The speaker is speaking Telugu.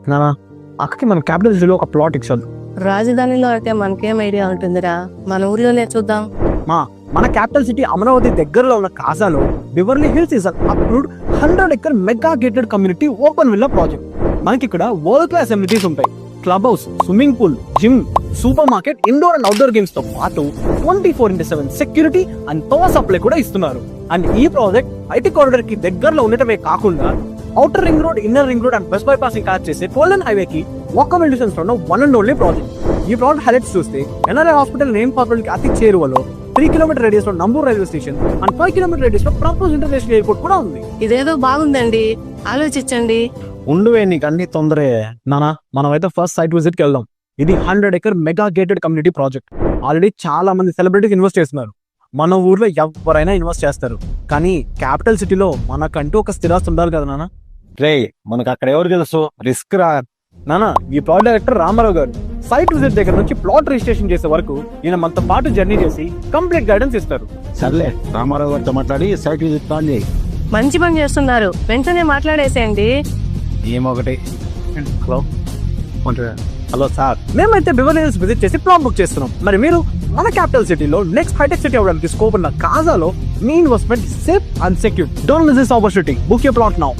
నానా అక్కకి మన క్యాపిటల్ సిటీలో ఒక ప్లాట్ ఇచ్చాడు. రాజధానిలో అయితే మనకేం ఐడియా ఉంటుందిరా, మన ఊరిలోనే చూద్దాం. మన క్యాపిటల్ సిటీ అమరావతి దగ్గరలో ఉన్న కాజాలో Beverly Hills is approved 100 acre mega gated community open villa project. మనకి ఇక్కడ వరల్డ్ క్లాస్ అమ్యూనిటీస్ ఉంటాయి. Club house, swimming pool, gym, super market, indoor and outdoor games తో పాటు 24/7 సెక్యూరిటీ అండ్ పవర్ సప్లై కూడా ఇస్తున్నారు. అండ్ ఈ ప్రాజెక్ట్ ఐటీ కారిడార్ కి దగ్గరలో ఉండటమే కాకుండా outer ring road, inner ring road and west bypassing connect చేసే కోల్డన్ హైవే కి వాకబుల్ డిస్టెన్స్ లో ఉన్న వన్ అండ్ ఓన్లీ ప్రాజెక్ట్. ఈ ప్రాజెక్ట్ హైలైట్స్ చూస్తే ఎన్ఆర్ఐ హాస్పిటల్ నేమ్ పార్క్ కి అతి చేరువలో 3 kilometer రేడియస్ లో Nambur railway station and 5 kilometer radius లో ప్రపోజ్ ఇంటర్నేషనల్ ఎయిర్పోర్ట్ కూడా ఉంది. ఇదేదో బాగుందండి, ఆలోచించండి. ఉండువే నీకు అన్ని తొందరే. నానా మనమైతే ఫస్ట్ సైట్ విజిట్ కి వెళ్దాం. ఇది 100 acre mega gated community project. Already చాలా మంది సెలబ్రిటీస్ ఇన్వెస్ట్ చేస్తున్నారు. మన ఊర్లో ఎవరైనా ఇన్వెస్ట్ చేస్తారు, కానీ క్యాపిటల్ సిటీలో మనకంటూ ఒక స్థిరాస్తి ఉండాలి కదా నాన్న. రే మనకు అక్కడ ఎవరు తెలుసు, రిస్క్ రా. నానా ఈ ప్రాజెక్ట్ డైరెక్టర్ రామారావు గారు సైట్ విజిట్ దగ్గర నుంచి ప్లాట్ రిజిస్ట్రేషన్ చేసే వరకు ఈయన మనతో పాటు జర్నీ చేసి కంప్లీట్ గైడెన్స్ ఇస్తారు. సర్లే రామారావు గారితో మాట్లాడి సైట్ విజిట్ ప్లాన్ చేయి. మంచి పని చేస్తున్నారు, వెంటనే మాట్లాడేసేయండి. ఏమొకటి. హలో హలో సార్, మేమైతే బివర్లీ హిల్స్ విజిట్ చేసి ప్లాన్ బుక్ చేస్తున్నాం. మరి మీరు మన క్యాపిటల్ సిటీలో నెక్స్ట్ హైటెక్ సిటీ అవడానికి స్కోప్ ఉన్న కాజాలో మీ investment safe and secure. Don't miss this opportunity. Book your plot now.